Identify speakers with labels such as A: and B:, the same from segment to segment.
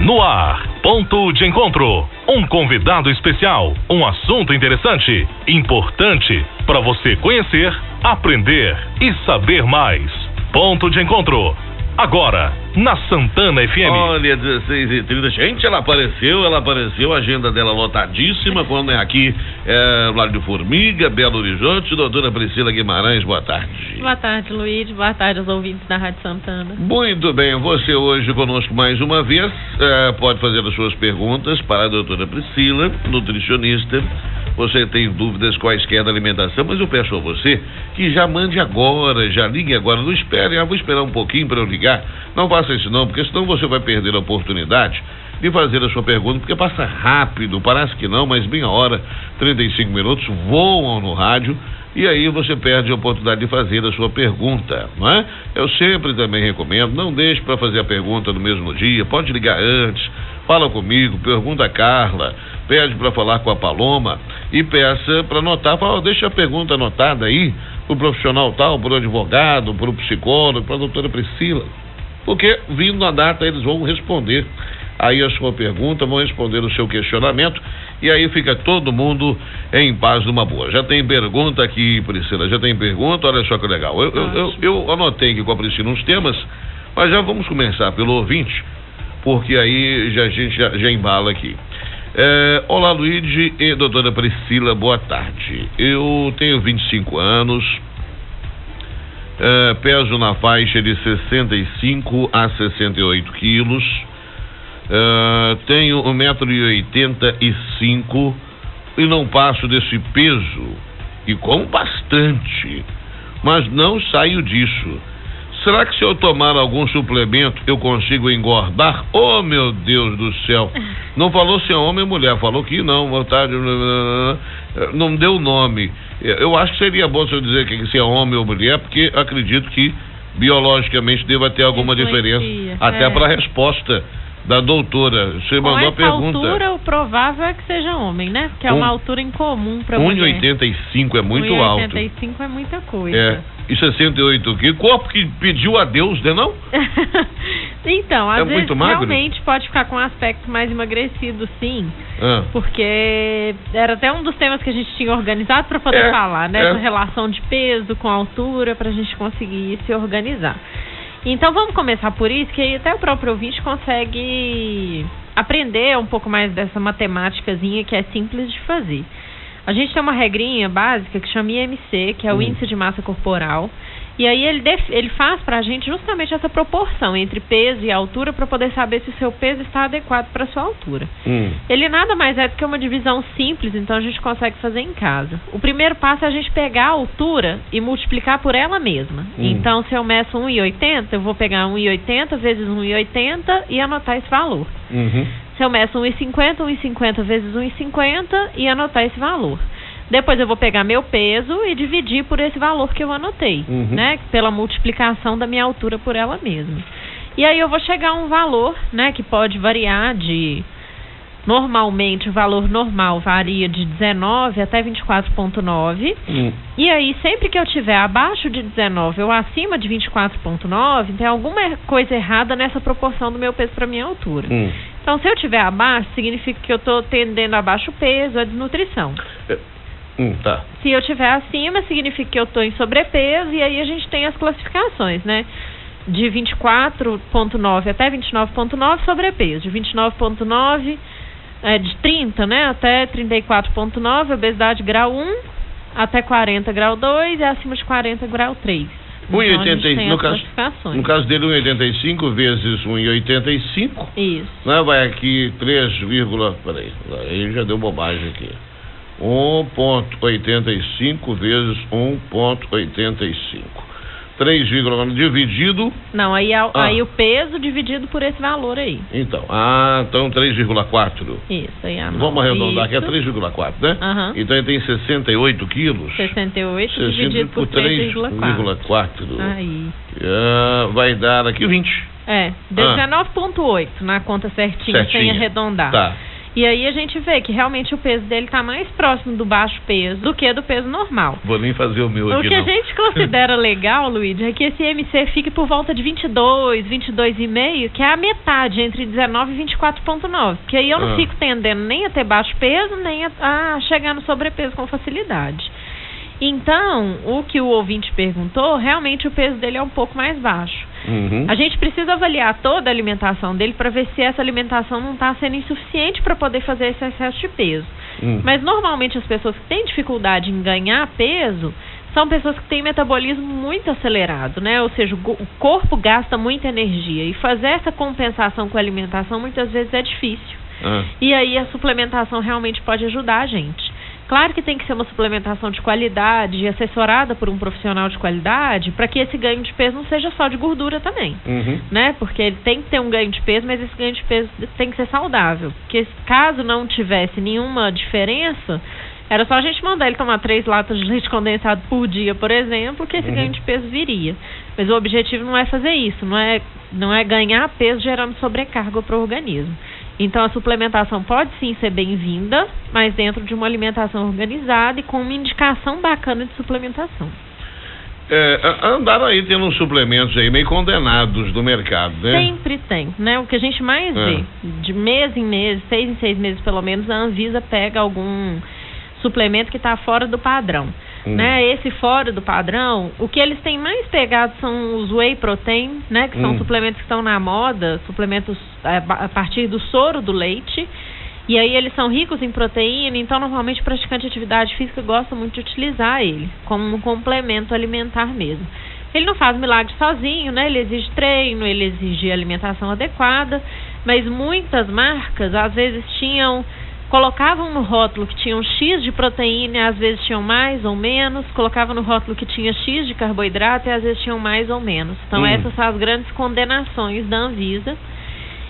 A: No ar, ponto de encontro. Um convidado especial, um assunto interessante, importante para você conhecer, aprender e saber mais. Ponto de encontro. Agora, na Santana FM.
B: Olha, 16h30, gente, ela apareceu, a agenda dela lotadíssima, quando é aqui, Vale do Formiga, Belo Horizonte, doutora Priscila Guimarães, boa tarde.
C: Boa tarde, Luiz, boa tarde aos ouvintes da Rádio Santana.
B: Muito bem, você hoje conosco mais uma vez, pode fazer as suas perguntas para a doutora Priscila, nutricionista. Você tem dúvidas quaisquer da alimentação, mas eu peço a você que já mande agora, já ligue agora, não espere, vou esperar um pouquinho para eu ligar. Não faça isso não, porque senão você vai perder a oportunidade de fazer a sua pergunta, porque passa rápido, parece que não, mas meia hora, 35 minutos, voam no rádio, e aí você perde a oportunidade de fazer a sua pergunta, não é? Eu sempre também recomendo, não deixe para fazer a pergunta no mesmo dia, pode ligar antes, fala comigo, pergunta a Carla, pede para falar com a Paloma e peça para anotar, fala, deixa a pergunta anotada aí, pro profissional tal, pro advogado, pro psicólogo, pra doutora Priscila, porque vindo a data eles vão responder aí a sua pergunta, vão responder o seu questionamento e aí fica todo mundo em paz numa boa. Já tem pergunta aqui, Priscila, já tem pergunta, olha só que legal. Eu anotei aqui com a Priscila uns temas, mas já vamos começar pelo ouvinte, porque aí a gente já embala aqui. Olá, Luigi e doutora Priscila, boa tarde. Eu tenho 25 anos, peso na faixa de 65 a 68 quilos, tenho 1,85 m e não passo desse peso, e como bastante, mas não saio disso. Será que se eu tomar algum suplemento eu consigo engordar? Oh, meu Deus do céu. Não falou se é homem ou mulher, falou que não, não deu nome. Eu acho que seria bom se eu dizer que se é homem ou mulher, porque acredito que biologicamente deva ter alguma diferença, até para a resposta da doutora. Você mandou a pergunta.
C: Com essa altura, o provável é que seja homem, né? Porque é uma altura incomum para mulher.
B: 1,85 é muito alto.
C: 1,85 é muita coisa.
B: E 68 quilos. Corpo que pediu a Deus, né não?
C: Então, às vezes
B: muito magro?
C: Realmente pode ficar com um aspecto mais emagrecido, sim. Porque era até um dos temas que a gente tinha organizado para poder falar, né? Essa relação de peso com altura, para a gente conseguir se organizar. Então vamos começar por isso, que aí até o próprio ouvinte consegue aprender um pouco mais dessa matemáticazinha que é simples de fazer. A gente tem uma regrinha básica que chama IMC, que é o índice de massa corporal, e aí ele faz pra gente justamente essa proporção entre peso e altura para poder saber se o seu peso está adequado para a sua altura. Ele nada mais é do que uma divisão simples, então a gente consegue fazer em casa. O primeiro passo é a gente pegar a altura e multiplicar por ela mesma. Então, se eu meço 1,80, eu vou pegar 1,80 vezes 1,80 e anotar esse valor. Se eu meço 1,50 vezes 1,50 e anotar esse valor. Depois eu vou pegar meu peso e dividir por esse valor que eu anotei, né? Pela multiplicação da minha altura por ela mesma. E aí eu vou chegar a um valor, né? Que pode variar de... Normalmente o valor normal varia de 19 até 24,9. E aí sempre que eu tiver abaixo de 19 ou acima de 24,9, tem alguma coisa errada nessa proporção do meu peso para minha altura. Então se eu tiver abaixo, significa que eu estou tendendo a baixo peso, a desnutrição.
B: Tá.
C: Se eu estiver acima, significa que eu estou em sobrepeso, e aí a gente tem as classificações, né? De 24,9 até 29,9, sobrepeso. De 29,9, de 30, né? Até 34,9, obesidade grau 1, até 40, grau 2, e acima de 40, grau 3. Então,
B: 1,85, no caso dele, 1,85 vezes 1,85.
C: Isso.
B: Né? Vai aqui 3, peraí, aí já deu bobagem aqui. 1,85 vezes 1,85. 3,9 dividido...
C: Não, aí o peso dividido por esse valor aí.
B: Então, então 3,4.
C: Isso, aí
B: vamos arredondar aqui, é 3,4, né? Então ele tem 68 quilos.
C: 68 dividido por 3,4.
B: Aí. Vai dar aqui 20.
C: 19,8 na conta certinha, sem arredondar.
B: Tá.
C: E aí a gente vê que realmente o peso dele está mais próximo do baixo peso do que do peso normal.
B: Vou nem fazer o meu aqui,
C: O que a gente considera legal, Luiz, é que esse IMC fique por volta de 22, 22,5, que é a metade entre 19 e 24,9. Porque aí eu não fico tendendo nem a ter baixo peso, nem a chegar no sobrepeso com facilidade. Então, o que o ouvinte perguntou, realmente o peso dele é um pouco mais baixo. A gente precisa avaliar toda a alimentação dele para ver se essa alimentação não está sendo insuficiente para poder fazer esse excesso de peso. Mas, normalmente, as pessoas que têm dificuldade em ganhar peso são pessoas que têm metabolismo muito acelerado, né? Ou seja, o corpo gasta muita energia e fazer essa compensação com a alimentação muitas vezes é difícil. E aí a suplementação realmente pode ajudar a gente. Claro que tem que ser uma suplementação de qualidade, assessorada por um profissional de qualidade, para que esse ganho de peso não seja só de gordura também, né? Porque ele tem que ter um ganho de peso, mas esse ganho de peso tem que ser saudável. Porque caso não tivesse nenhuma diferença, era só a gente mandar ele tomar 3 latas de leite condensado por dia, por exemplo, que esse ganho de peso viria. Mas o objetivo não é fazer isso, não é ganhar peso gerando sobrecarga para o organismo. Então, a suplementação pode sim ser bem-vinda, mas dentro de uma alimentação organizada e com uma indicação bacana de suplementação.
B: Andaram aí tendo uns suplementos aí meio condenados do mercado, né? Sempre
C: tem, né? O que a gente mais vê, de mês em mês, 6 em 6 meses pelo menos, a Anvisa pega algum suplemento que está fora do padrão. Né? Esse fora do padrão, o que eles têm mais pegado são os whey protein, né? Que são suplementos que estão na moda, suplementos a partir do soro do leite. E aí eles são ricos em proteína, então normalmente o praticante de atividade física gosta muito de utilizar ele como um complemento alimentar mesmo. Ele não faz milagre sozinho, né? Ele exige treino, ele exige alimentação adequada, mas muitas marcas às vezes colocavam no rótulo que tinham X de proteína, às vezes tinham mais ou menos, colocavam no rótulo que tinha X de carboidrato e às vezes tinham mais ou menos. Então essas são as grandes condenações da Anvisa.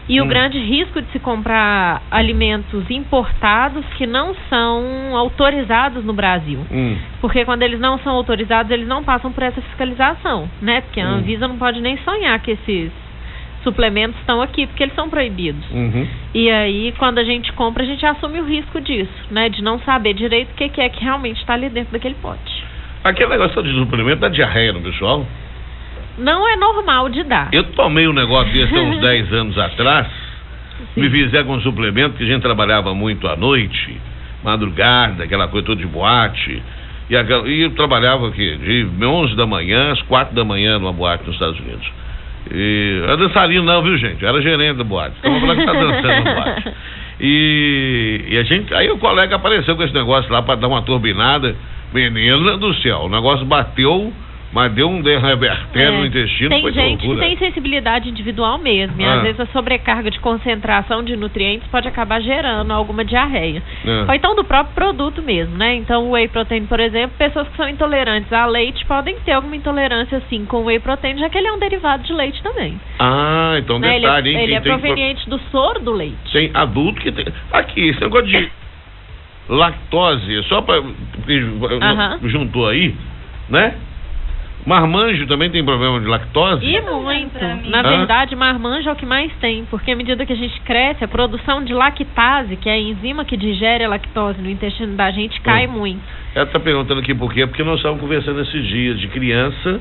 C: E o grande risco de se comprar alimentos importados que não são autorizados no Brasil. Porque quando eles não são autorizados, eles não passam por essa fiscalização, né? Porque a Anvisa não pode nem sonhar que esses suplementos estão aqui, porque eles são proibidos. E aí, quando a gente compra, a gente assume o risco disso, né? De não saber direito o que é que realmente está ali dentro daquele pote.
B: Aquele negócio de suplemento dá diarreia no pessoal?
C: Não é normal de dar.
B: Eu tomei um negócio desse há uns 10 anos atrás. Me fizeram com um suplemento que a gente trabalhava muito à noite, madrugada, aquela coisa toda de boate. E eu trabalhava aqui de 11 da manhã às 4 da manhã numa boate nos Estados Unidos. E era dançarino não, viu, gente? Eu era gerente da boate. Então falando que tá dançando na boate. Aí o colega apareceu com esse negócio lá para dar uma turbinada. Menina do céu, o negócio bateu, mas deu um revertério no intestino.
C: Tem gente que tem sensibilidade individual mesmo. E às vezes a sobrecarga de concentração de nutrientes pode acabar gerando alguma diarreia. Ou então do próprio produto mesmo, né? Então o whey protein, por exemplo, pessoas que são intolerantes a leite podem ter alguma intolerância assim com o whey protein, já que ele é um derivado de leite também.
B: Então detalhe,
C: hein? Ele é proveniente do soro do leite.
B: Tem adulto que tem. Aqui, esse negócio de lactose, só para juntou aí, né? Marmanjo também tem problema de lactose?
C: E muito. Na verdade, marmanjo é o que mais tem, porque à medida que a gente cresce, a produção de lactase, que é a enzima que digere a lactose no intestino da gente, cai muito.
B: Ela está perguntando aqui por quê? Porque nós estávamos conversando esses dias de criança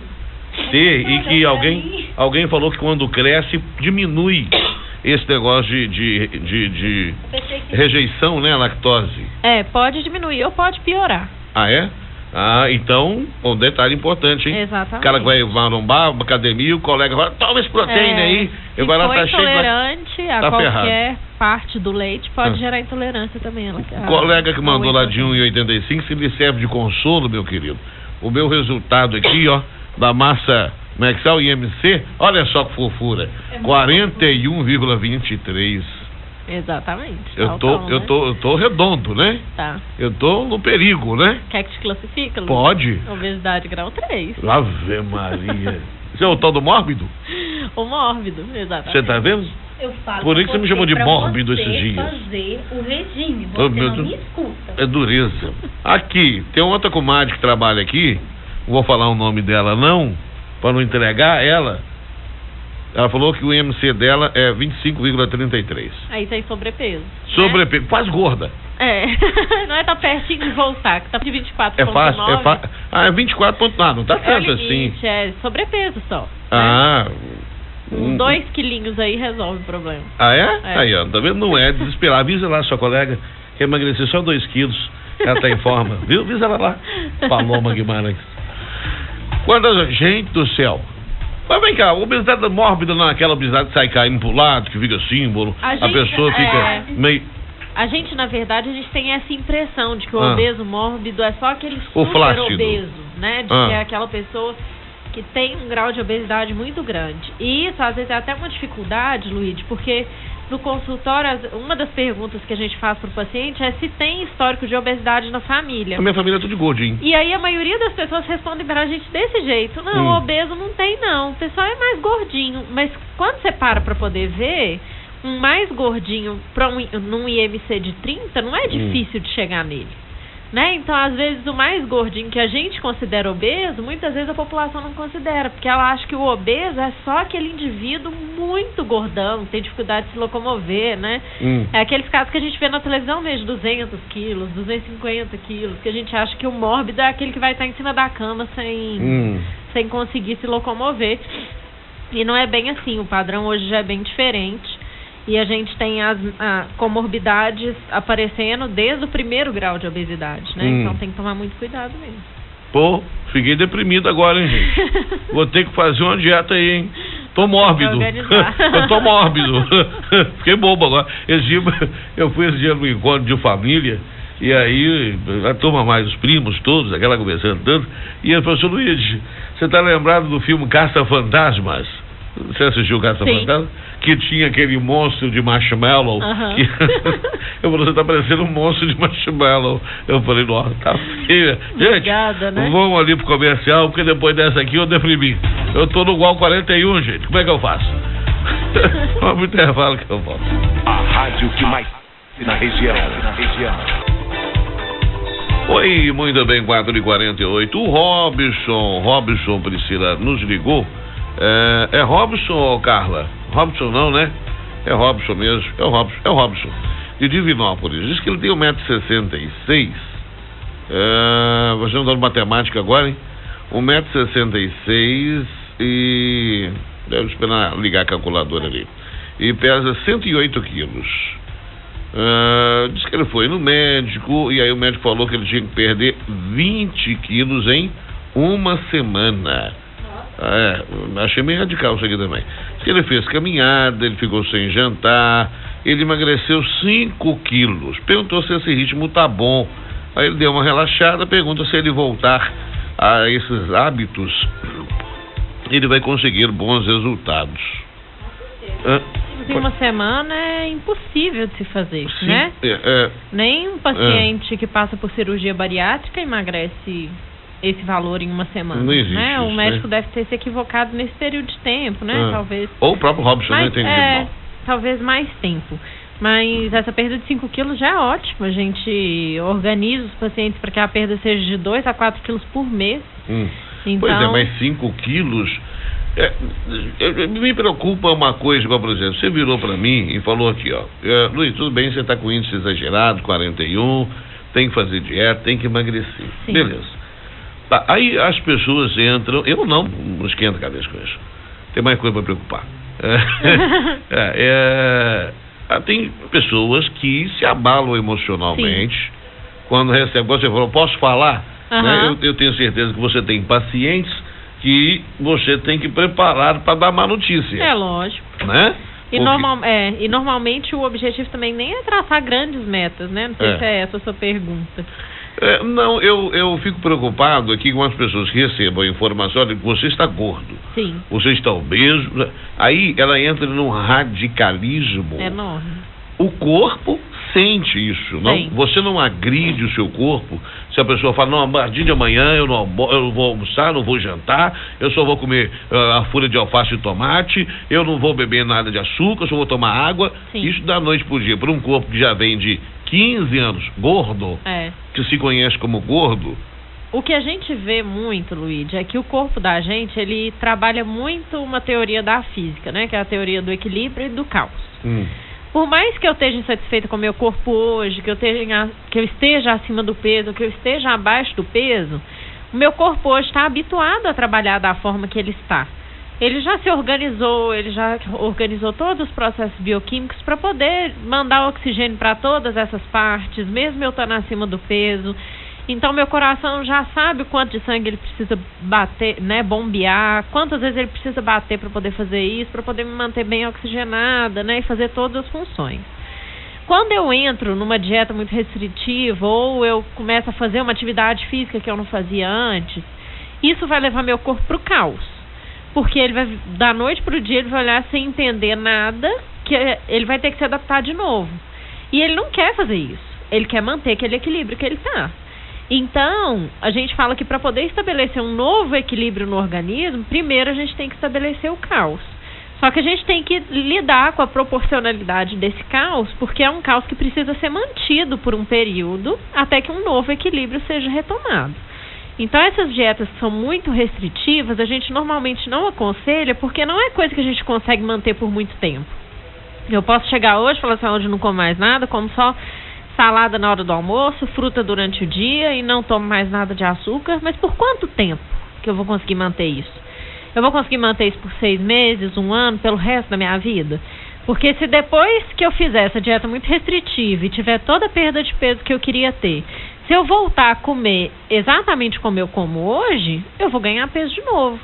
B: e que alguém falou que quando cresce diminui esse negócio de rejeição, né, à lactose.
C: Pode diminuir ou pode piorar.
B: Então, um detalhe importante, hein?
C: Exatamente.
B: O cara que vai marombar, uma academia, o colega vai, toma esse proteína aí.
C: Se vai lá, tá intolerante a qualquer parte do leite, pode gerar intolerância também.
B: O colega que mandou lá de 1,85, se lhe serve de consolo, meu querido. O meu resultado aqui, ó, da massa Mexal IMC, olha só que fofura. 41,23.
C: Exatamente.
B: Eu tô redondo, né?
C: Tá.
B: Eu tô no perigo, né?
C: Quer que te classifique, Lu?
B: Pode.
C: Obesidade grau 3.
B: Ave Maria. Você é o tal do mórbido?
C: O mórbido, exatamente.
B: Você tá vendo?
D: Eu falo.
B: Por isso que você me chamou de mórbido esses dias.
D: Fazer o regime, você não me escuta.
B: É dureza. Aqui, tem outra comadre que trabalha aqui, não vou falar o nome dela não, para não entregar ela. Ela falou que o IMC dela é 25,33.
C: Aí tá em sobrepeso.
B: Sobrepeso,
C: né?
B: quase gorda.
C: Não é tá pertinho de voltar, que tá de 24,9.
B: É fácil, é 24,9, não tá tanto
C: limite,
B: assim.
C: É sobrepeso só.
B: Ah.
C: Né? 2 quilinhos aí resolve o problema.
B: Ah, é? Aí, ó, tá vendo? Não é desesperar. Avisa lá sua colega que emagrecer só 2 quilos. Ela tá em forma, viu? Avisa ela lá. Paloma Guimarães. Gente do céu. Mas vem cá, obesidade mórbida não é aquela obesidade que sai caindo pro lado, que fica símbolo, a pessoa fica meio...
C: A gente, na verdade, a gente tem essa impressão de que o obeso mórbido é só aquele super obeso, né? De que é aquela pessoa que tem um grau de obesidade muito grande. E isso, às vezes, é até uma dificuldade, Luíde, porque no consultório, uma das perguntas que a gente faz para o paciente é se tem histórico de obesidade na família.
B: A minha família é tudo gordinho.
C: E aí a maioria das pessoas respondem para a gente desse jeito. Não, obeso não tem não, o pessoal é mais gordinho. Mas quando você para poder ver, um mais gordinho num IMC de 30 não é difícil de chegar nele. Né? Então, às vezes, o mais gordinho que a gente considera obeso, muitas vezes a população não considera, porque ela acha que o obeso é só aquele indivíduo muito gordão, que tem dificuldade de se locomover, né? É aqueles casos que a gente vê na televisão mesmo, 200 quilos, 250 quilos, que a gente acha que o mórbido é aquele que vai estar em cima da cama sem conseguir se locomover. E não é bem assim, o padrão hoje já é bem diferente. E a gente tem as comorbidades aparecendo desde o primeiro grau de obesidade, né? Então tem que tomar muito cuidado mesmo.
B: Pô, fiquei deprimido agora, hein, gente? Vou ter que fazer uma dieta aí, hein? Tô mórbido. Eu tô mórbido. Fiquei bobo agora. Eu fui esse dia no encontro de família, e aí a turma mais, os primos todos, aquela conversando tanto, e ele falou: Luiz, você tá lembrado do filme Caça-Fantasmas? Você assistiu Caça-Fantasmas? Que tinha aquele monstro de marshmallow. Eu falei, você tá parecendo um monstro de marshmallow. Eu falei, nossa, tá feia. Gente,
C: obrigada, né?
B: Vamos ali pro comercial, porque depois dessa aqui eu deprimi. Eu tô no igual 41, gente. Como é que eu faço? Vamos pro intervalo que eu volto.
E: A rádio que mais na região.
B: Oi, muito bem, 4h48. O Robson, Priscila, nos ligou. É Robson ou Carla? Robson não, né? É Robson mesmo. É o Robson. De Divinópolis. Diz que ele tem 1,66 m. Você não dando matemática agora, hein? 1,66 m e... Deve esperar ligar a calculadora ali. E pesa 108 quilos. Diz que ele foi no médico e aí o médico falou que ele tinha que perder 20 quilos em uma semana. Achei meio radical isso aqui também. Ele fez caminhada, ele ficou sem jantar, ele emagreceu 5 quilos. Perguntou se esse ritmo tá bom. Aí ele deu uma relaxada, pergunta se ele voltar a esses hábitos, ele vai conseguir bons resultados.
C: Em uma semana é impossível de se fazer,
B: sim,
C: né? Nem um paciente que passa por cirurgia bariátrica emagrece esse valor em uma semana.
B: Não existe,
C: né?
B: Isso,
C: o médico deve ter se equivocado nesse período de tempo, né? Talvez.
B: Ou o próprio Robson não entendido mal.
C: Talvez mais tempo. Mas essa perda de 5 quilos já é ótima. A gente organiza os pacientes para que a perda seja de 2 a 4 quilos por mês. Então...
B: Pois é, mas 5 quilos... me preocupa uma coisa, igual, por exemplo, você virou para mim e falou aqui, ó, Luiz, tudo bem, você está com índice exagerado, 41, tem que fazer dieta, tem que emagrecer.
C: Sim.
B: Beleza. Tá, aí as pessoas entram, eu não esquento a cabeça com isso. Tem mais coisa para preocupar. Tem pessoas que se abalam emocionalmente. Sim. Quando recebem, você falou, posso falar? Né? Eu tenho certeza que você tem pacientes que você tem que preparar para dar má notícia.
C: É lógico.
B: Né?
C: E normalmente o objetivo também nem é traçar grandes metas, né? Não sei se é essa a sua pergunta.
B: Não, eu fico preocupado aqui com as pessoas que recebam a informação de que você está gordo.
C: Sim.
B: Você está obeso. Aí ela entra num radicalismo.
C: Enorme.
B: O corpo sente isso, não?
C: Sim.
B: Você não agride o seu corpo se a pessoa fala, não, a partir de amanhã eu não vou almoçar, não vou jantar, eu só vou comer a folha de alface e tomate, eu não vou beber nada de açúcar, eu só vou tomar água. Sim. Isso da noite por dia, para um corpo que já vem de 15 anos gordo, que se conhece como gordo,
C: o que a gente vê muito, Luíde, é que o corpo da gente, ele trabalha muito uma teoria da física, né? Que é a teoria do equilíbrio e do caos. Por mais que eu esteja insatisfeita com o meu corpo hoje, que eu esteja acima do peso, que eu esteja abaixo do peso, o meu corpo hoje está habituado a trabalhar da forma que ele está. Ele já se organizou, ele já organizou todos os processos bioquímicos para poder mandar oxigênio para todas essas partes, mesmo eu estando acima do peso. Então, meu coração já sabe o quanto de sangue ele precisa bater, né, bombear, quantas vezes ele precisa bater para poder fazer isso, para poder me manter bem oxigenada, né, e fazer todas as funções. Quando eu entro numa dieta muito restritiva ou eu começo a fazer uma atividade física que eu não fazia antes, isso vai levar meu corpo para o caos. Porque ele vai, da noite para o dia, ele vai olhar sem entender nada, que ele vai ter que se adaptar de novo. E ele não quer fazer isso. Ele quer manter aquele equilíbrio que ele está. Então, a gente fala que para poder estabelecer um novo equilíbrio no organismo, primeiro a gente tem que estabelecer o caos. Só que a gente tem que lidar com a proporcionalidade desse caos, porque é um caos que precisa ser mantido por um período até que um novo equilíbrio seja retomado. Então, essas dietas que são muito restritivas, a gente normalmente não aconselha, porque não é coisa que a gente consegue manter por muito tempo. Eu posso chegar hoje e falar assim, hoje não como mais nada, como só salada na hora do almoço, fruta durante o dia e não tomo mais nada de açúcar, mas por quanto tempo que eu vou conseguir manter isso? Eu vou conseguir manter isso por 6 meses, 1 ano, pelo resto da minha vida? Porque se depois que eu fizer essa dieta muito restritiva e tiver toda a perda de peso que eu queria ter, se eu voltar a comer exatamente como eu como hoje, eu vou ganhar peso de novo.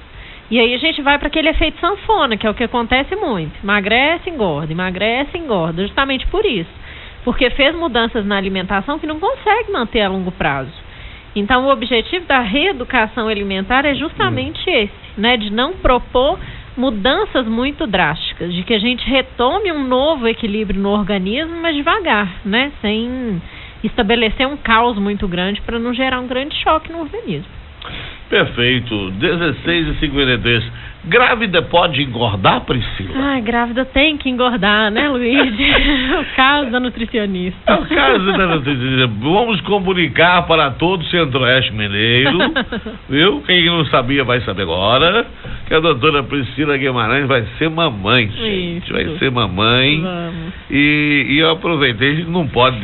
C: E aí a gente vai para aquele efeito sanfona, que é o que acontece muito. Emagrece, engorda, justamente por isso. Porque fez mudanças na alimentação que não consegue manter a longo prazo. Então o objetivo da reeducação alimentar é justamente esse, né? De não propor mudanças muito drásticas, de que a gente retome um novo equilíbrio no organismo, mas devagar, né? Sem estabelecer um caos muito grande para não gerar um grande choque no organismo.
B: Perfeito. 16h53. Grávida pode engordar, Priscila?
C: Ai, grávida tem que engordar, né, Luiz? O caso da nutricionista.
B: É o caso da nutricionista. Vamos comunicar para todo o Centro-Oeste Mineiro, viu? Quem não sabia vai saber agora, que a doutora Priscila Guimarães vai ser mamãe, gente. Isso. Vai ser mamãe.
C: Vamos.
B: E eu aproveitei, a gente não pode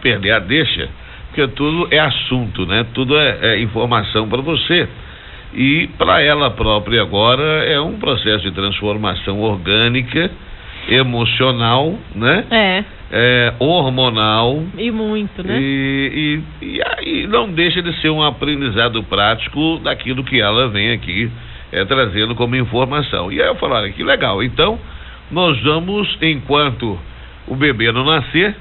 B: perder a deixa, porque tudo é assunto, né? Tudo é informação para você. E para ela própria agora é um processo de transformação orgânica, emocional, né? Hormonal.
C: E muito, né?
B: E aí não deixa de ser um aprendizado prático daquilo que ela vem aqui trazendo como informação. E aí eu falo, olha que legal, então nós vamos, enquanto o bebê não nascer,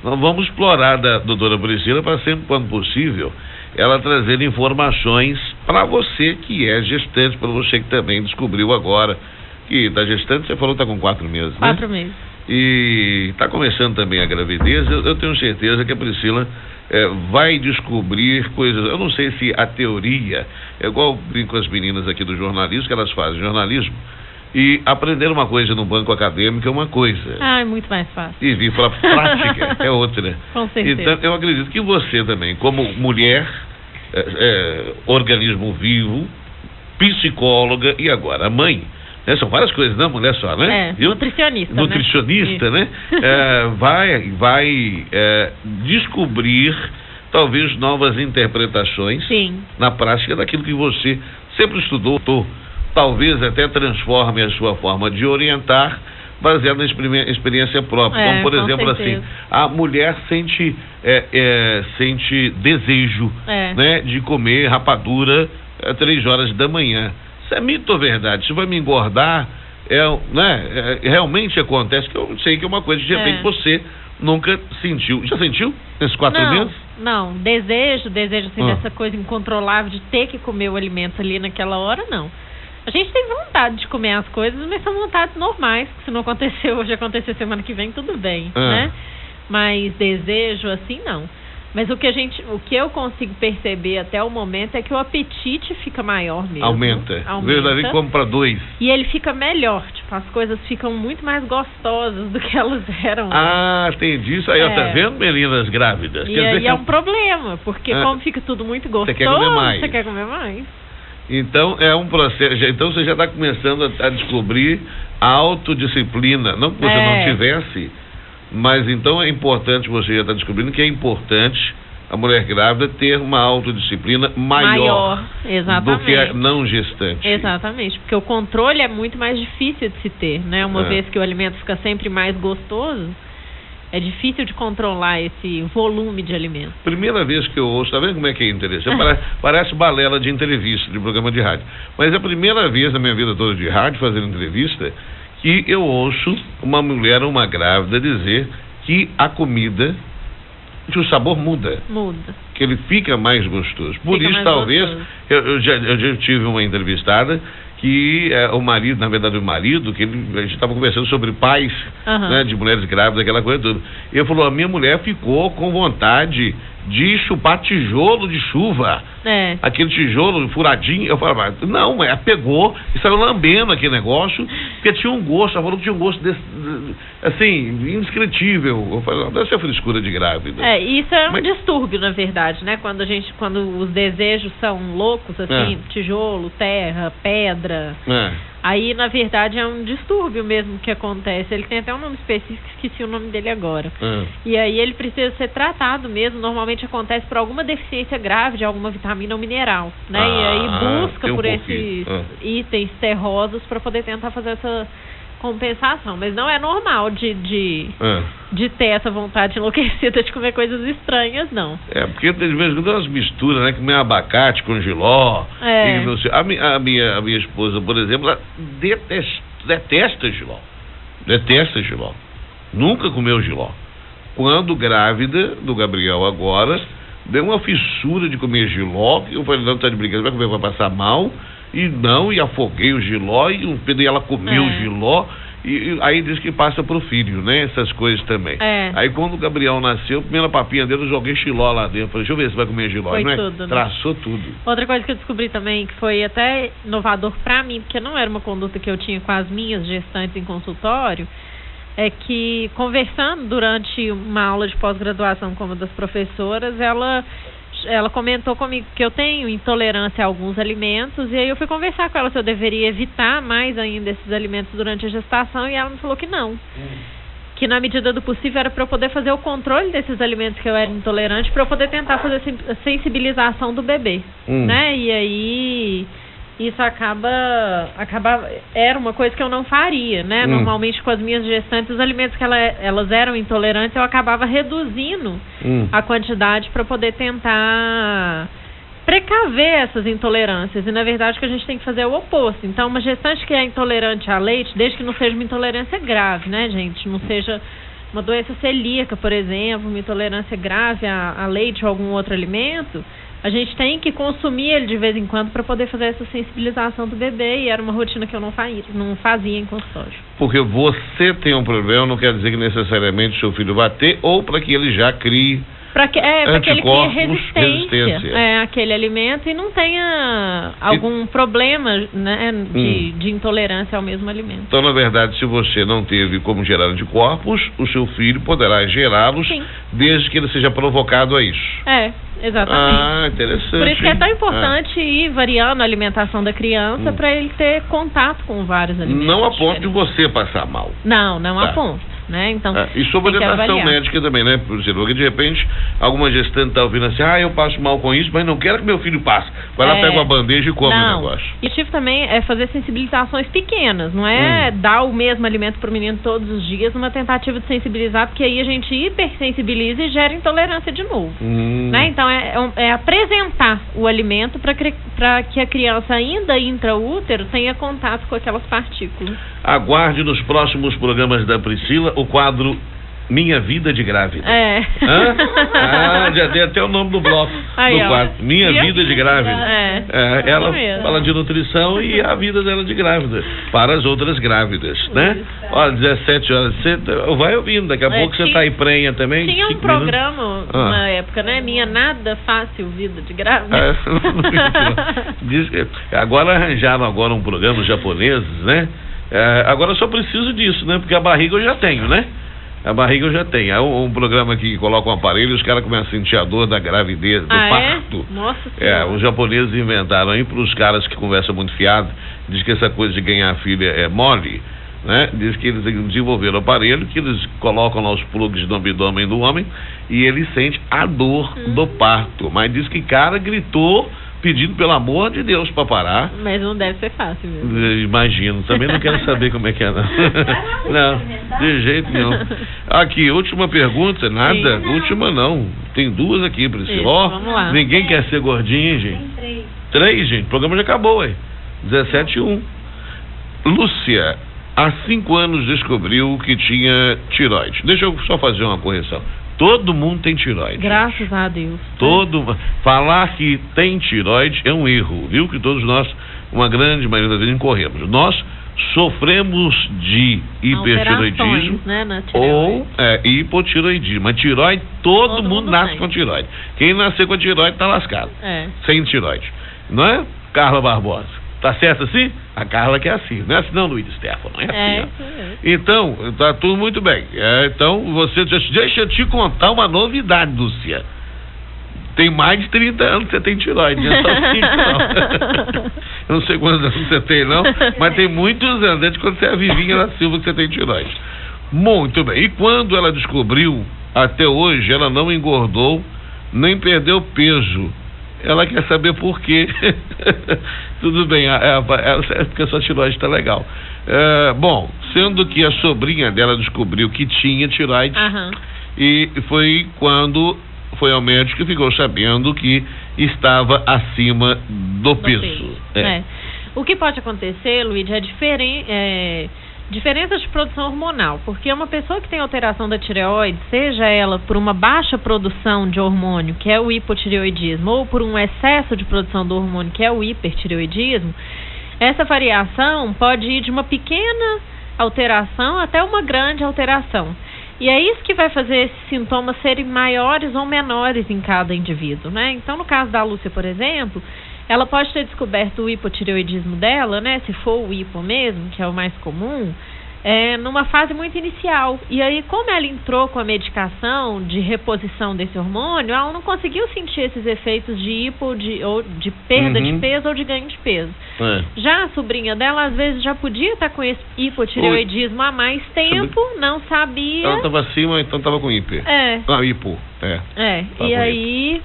B: nós vamos explorar da doutora Priscila para sempre quando possível ela trazer informações para você que é gestante, para você que também descobriu agora que está gestante, você falou que está com 4 meses, né?
C: 4 meses.
B: E está começando também a gravidez. Eu tenho certeza que a Priscila vai descobrir coisas. Eu não sei se a teoria, é igual eu brinco com as meninas aqui do jornalismo, que elas fazem jornalismo, e aprender uma coisa no banco acadêmico é uma coisa.
C: É muito mais fácil.
B: E vir para a prática é outra.
C: Com certeza.
B: Então, eu acredito que você também, como mulher, organismo vivo, psicóloga e agora mãe, né? São várias coisas, não, mulher só, né? Nutricionista, né? Vai descobrir talvez novas interpretações.
C: Sim.
B: Na prática daquilo que você sempre estudou, talvez até transforme a sua forma de orientar baseado na experiência própria. Então, por exemplo, assim, a mulher sente desejo, né, de comer rapadura às 3 horas da manhã. Isso é mito ou verdade? Isso vai me engordar? Realmente acontece, que eu sei que é uma coisa que de repente você nunca sentiu. Já sentiu nesses 4 meses?
C: Não, desejo assim, dessa coisa incontrolável de ter que comer o alimento ali naquela hora, não. A gente tem vontade de comer as coisas, mas são vontades normais, que se não acontecer hoje, acontecer semana que vem, tudo bem, né? Mas desejo assim, não. Mas o que eu consigo perceber até o momento é que o apetite fica maior mesmo.
B: Aumenta. Verdade, come para 2.
C: E ele fica melhor, tipo, as coisas ficam muito mais gostosas do que elas eram.
B: Ah, entendi isso aí, tá vendo, meninas grávidas?
C: E aí é um problema, porque como fica tudo muito gostoso, você quer comer mais.
B: Então, é um processo. Então, você já está começando a descobrir a autodisciplina. Não que você não tivesse, mas então é importante, você já está descobrindo que é importante a mulher grávida ter uma autodisciplina maior do que a não gestante.
C: Exatamente, porque o controle é muito mais difícil de se ter, né? Uma vez que o alimento fica sempre mais gostoso, é difícil de controlar esse volume de alimento.
B: Primeira vez que eu ouço, tá vendo como é que é interessante? Parece balela de entrevista, de programa de rádio. Mas é a primeira vez na minha vida toda de rádio, fazendo entrevista, que eu ouço uma mulher, uma grávida, dizer que a comida, que o sabor muda. Que ele fica mais gostoso. Por isso, talvez, eu já tive uma entrevistada que o marido, na verdade o marido, que a gente estava conversando sobre pais, né, de mulheres grávidas, aquela coisa toda. E ele falou, a minha mulher ficou com vontade de chupar tijolo de chuva. Aquele tijolo furadinho. Eu falava, não, mas ela pegou e saiu lambendo aquele negócio, porque tinha um gosto, ela falou que tinha um gosto assim, indescritível. Eu falei, deve ser frescura de grávida.
C: Isso é um distúrbio, na verdade, né? Quando os desejos são loucos, assim, tijolo, terra, pedra. Aí, na verdade, é um distúrbio mesmo que acontece. Ele tem até um nome específico, esqueci o nome dele agora. E aí ele precisa ser tratado mesmo. Normalmente acontece por alguma deficiência grave de alguma vitamina ou mineral, né? E aí busca por esses itens terrosos para poder tentar fazer essa compensação. Mas não é normal de ter essa vontade enlouquecida de comer coisas estranhas, não.
B: Porque de vez em quando tem umas misturas, né? Comer abacate com jiló. A minha esposa, por exemplo, ela detesta jiló. Detesta jiló. Nunca comeu jiló. Quando grávida do Gabriel agora, deu uma fissura de comer jiló. Eu falei, não, tá de brincadeira, vai comer, vai passar mal. E afoguei o jiló, e ela comeu o jiló, e aí diz que passa pro filho, né? Essas coisas também. Aí quando o Gabriel nasceu, a primeira papinha dele, eu joguei jiló lá dentro. Falei, deixa eu ver se vai comer jiló.
C: Foi
B: não
C: tudo, né?
B: Traçou tudo.
C: Outra coisa que eu descobri também, que foi até inovador pra mim, porque não era uma conduta que eu tinha com as minhas gestantes em consultório, é que conversando durante uma aula de pós-graduação com uma das professoras, ela comentou comigo que eu tenho intolerância a alguns alimentos, e aí eu fui conversar com ela se eu deveria evitar mais ainda esses alimentos durante a gestação, e ela me falou que não. Que na medida do possível era para eu poder fazer o controle desses alimentos que eu era intolerante, para eu poder tentar fazer a sensibilização do bebê, né? E aí isso era uma coisa que eu não faria, né? Normalmente com as minhas gestantes, os alimentos que elas eram intolerantes, eu acabava reduzindo a quantidade para poder tentar precaver essas intolerâncias. E na verdade o que a gente tem que fazer é o oposto. Então uma gestante que é intolerante a leite, desde que não seja uma intolerância grave, né, gente? Não seja uma doença celíaca, por exemplo, uma intolerância grave a leite ou algum outro alimento, a gente tem que consumir ele de vez em quando para poder fazer essa sensibilização do bebê, e era uma rotina que eu não fazia em consultório.
B: Porque você tem um problema, não quer dizer que necessariamente o seu filho vai ter, ou para que ele já crie
C: para que ele crie resistência àquele alimento e não tenha algum problema, né, de intolerância ao mesmo alimento.
B: Então, na verdade, se você não teve como gerar anticorpos, o seu filho poderá gerá-los, desde que ele seja provocado a isso.
C: Exatamente.
B: Interessante.
C: Por isso que é tão importante ir variando a alimentação da criança para ele ter contato com vários alimentos.
B: Não a ponto de você passar mal.
C: Não a ponto. Né? Então,
B: e sobre orientação médica também, né, porque de repente alguma gestante está ouvindo assim, eu passo mal com isso, mas não quero que meu filho passe. Vai lá, pega uma bandeja e come o negócio.
C: E o objetivo também é fazer sensibilizações pequenas, não é dar o mesmo alimento para o menino todos os dias, numa tentativa de sensibilizar, porque aí a gente hipersensibiliza e gera intolerância de novo. Né? Então é apresentar o alimento para que a criança ainda intraútero tenha contato com aquelas partículas.
B: Aguarde nos próximos programas da Priscila o quadro Minha Vida de Grávida.
C: É.
B: Já dei até o nome do bloco.
C: Aí,
B: do quadro. Minha Vida de Grávida. Ela fala de nutrição e a vida dela de grávida. Para as outras grávidas, né? Olha, 17 horas. Você vai ouvindo, daqui a pouco você tá aí prenha também.
C: Tinha um programa na época, né? Minha Nada Fácil Vida de Grávida.
B: Diz que agora arranjaram um programa japoneses, né? Agora eu só preciso disso, né? Porque a barriga eu já tenho, né? A barriga eu já tenho. É um programa que coloca um aparelho e os caras começam a sentir a dor da gravidez, do parto.
C: Nossa Senhora.
B: Os japoneses inventaram aí para os caras que conversam muito fiado, diz que essa coisa de ganhar filha é mole, né? Diz que eles desenvolveram o aparelho que eles colocam lá os plugs no abdômen do homem e ele sente a dor do parto. Mas diz que cara gritou pedindo pelo amor de Deus para parar.
C: Mas não deve ser fácil mesmo.
B: Imagino, também não quero saber como é que é, não. Não, de jeito nenhum. Aqui, última pergunta, nada, última não. Tem duas aqui, Priscila.
C: Vamos lá.
B: Ninguém quer ser gordinho, hein, gente?
D: Tem 3.
B: 3, gente, o programa já acabou, aí. 17:01. Lúcia, há 5 anos descobriu que tinha tireoide. Deixa eu só fazer uma correção. Todo mundo tem tireoide.
C: Graças a Deus.
B: Falar que tem tireoide é um erro, viu? Que todos nós, uma grande maioria das vezes, incorremos. Nós sofremos de hipertireoidismo,
C: né,
B: ou hipotireoidismo. Mas tireoide, todo mundo nasce com tireoide. Quem nasceu com tireoide tá lascado. Sem tireoide. Não é, Carla Barbosa? Tá certo assim? A Carla que é assim. Não é assim não, Luiz Stefano. Não é assim, Então, tá tudo muito bem. Então, deixa eu te contar uma novidade, Lúcia. Tem mais de 30 anos que você tem tireoide. Não é só 5, não. Eu não sei quantos anos você tem, não. Mas tem muitos anos. Desde quando você é vivinha na Silva que você tem tireoide. Muito bem. E quando ela descobriu, até hoje, ela não engordou, nem perdeu peso. Ela quer saber por quê. Tudo bem, porque a sua tireoide está legal. Bom, sendo que a sobrinha dela descobriu que tinha tireoide, e foi quando foi ao médico e ficou sabendo que estava acima do peso.
C: O que pode acontecer, Luiz, é diferença de produção hormonal, porque uma pessoa que tem alteração da tireoide, seja ela por uma baixa produção de hormônio, que é o hipotireoidismo, ou por um excesso de produção do hormônio, que é o hipertireoidismo, essa variação pode ir de uma pequena alteração até uma grande alteração. E é isso que vai fazer esses sintomas serem maiores ou menores em cada indivíduo, né? Então, no caso da Lúcia, por exemplo, ela pode ter descoberto o hipotireoidismo dela, né? Se for o hipo mesmo, que é o mais comum, numa fase muito inicial. E aí, como ela entrou com a medicação de reposição desse hormônio, ela não conseguiu sentir esses efeitos de hipo, ou de perda de peso ou de ganho de peso. Já a sobrinha dela, às vezes, já podia estar com esse hipotireoidismo há mais tempo, não sabia.
B: Ela estava acima, então estava com hiper. Hipo.
C: E aí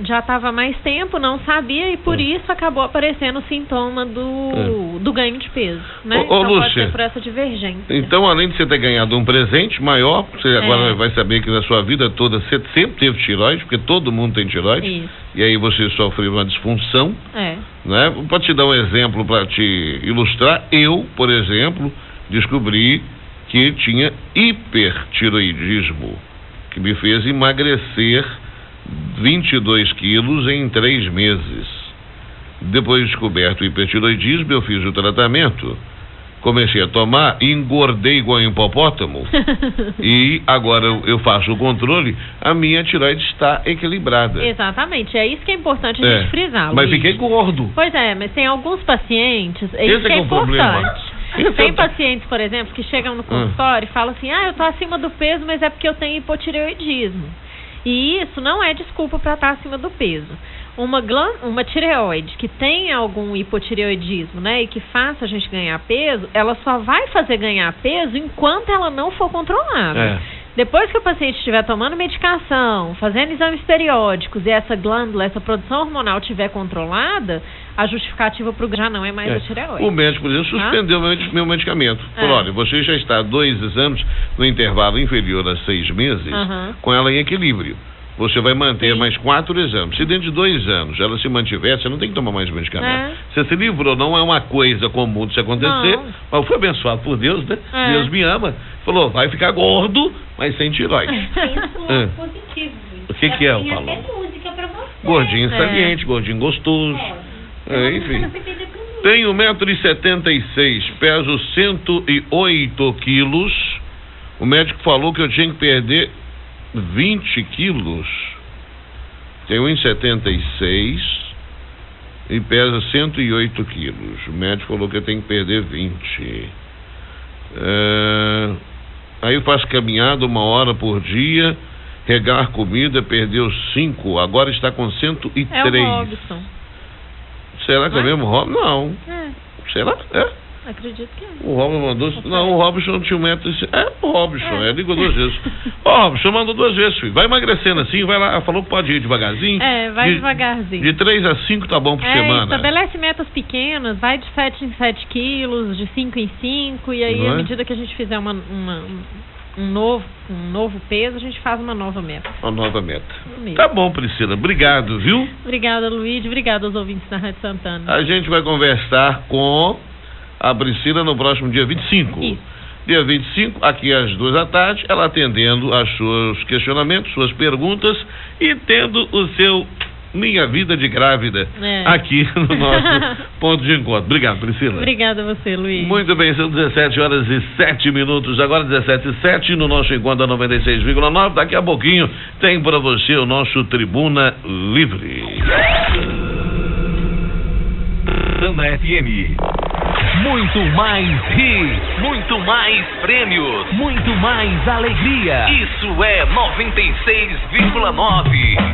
C: já estava mais tempo, não sabia, e por isso acabou aparecendo o sintoma do ganho de peso, né? Então
B: Lúcia,
C: pode ser por essa divergência.
B: Então, além de você ter ganhado um presente maior, você agora vai saber que na sua vida toda você sempre teve tireoide, porque todo mundo tem tireoide, e aí você sofreu uma disfunção, né? Para te dar um exemplo, para te ilustrar, eu, por exemplo, descobri que tinha hipertireoidismo, que me fez emagrecer 22 quilos em 3 meses. Depois de descoberto o hipertireoidismo, eu fiz o tratamento, comecei a tomar, engordei igual um hipopótamo e agora eu faço o controle, a minha tireoide está equilibrada.
C: Exatamente, é isso que é importante a gente frisar.
B: Mas fiquei gordo.
C: Pois mas tem alguns pacientes, isso que é importante. Tem pacientes, por exemplo, que chegam no consultório e falam assim, eu tô acima do peso, mas é porque eu tenho hipotireoidismo. E isso não é desculpa para estar acima do peso. Uma tireoide que tem algum hipotireoidismo, né, e que faça a gente ganhar peso, ela só vai fazer ganhar peso enquanto ela não for controlada. Depois que o paciente estiver tomando medicação, fazendo exames periódicos e essa glândula, essa produção hormonal estiver controlada, a justificativa para o já não é mais a tireoide.
B: O médico, por exemplo, suspendeu meu medicamento. Falou, olha, você já está há 2 exames no intervalo inferior a 6 meses com ela em equilíbrio. você vai manter mais 4 exames. Se dentro de 2 anos ela se mantiver, você não tem que tomar mais medicamento. Você se livrou, não é uma coisa comum de se acontecer, mas foi abençoado por Deus, né? Deus me ama. Falou, vai ficar gordo, mas sem tiroide.
D: Penso positivo.
B: O que é, Paulo?
D: Música pra você.
B: Gordinho saliente, gordinho gostoso. Enfim. Tenho 1,76 m, peso 108 quilos. O médico falou que eu tinha que perder 20 quilos. Tenho 1,76 e pesa 108 quilos. O médico falou que eu tenho que perder 20. Aí eu faço caminhada 1 hora por dia, regar comida, perdeu 5, agora está com 103.
C: É o Robson.
B: Será que é mesmo o Robson? Não. Será?
C: Acredito que é.
B: O Robson mandou... Não, o Robson não tinha 1 metro... o Robson, ligou 2 vezes. O Robson mandou 2 vezes, filho. Vai emagrecendo assim, vai lá, falou que pode ir devagarzinho.
C: Vai devagarzinho.
B: De 3 a 5 tá bom por semana.
C: Estabelece metas pequenas, vai de 7 em 7 quilos, de 5 em 5, e aí, à medida que a gente fizer um novo peso, a gente faz uma nova meta.
B: Uma nova meta. Tá bom, Priscila. Obrigado, viu?
C: Obrigada, Luiz. Obrigada aos ouvintes da Rádio Santana.
B: A gente vai conversar com a Priscila no próximo dia 25.
C: Isso.
B: Dia 25, aqui às 2 da tarde, ela atendendo aos seus questionamentos, suas perguntas e tendo o seu Minha Vida de Grávida aqui no nosso ponto de encontro. Obrigado, Priscila.
C: Obrigada a você, Luiz.
B: Muito bem, são 17h07, agora 17h07 no nosso encontro da 96,9. Daqui a pouquinho tem para você o nosso Tribuna Livre.
A: Santana FM. Muito mais hits, muito mais prêmios, muito mais alegria. Isso é 96,9.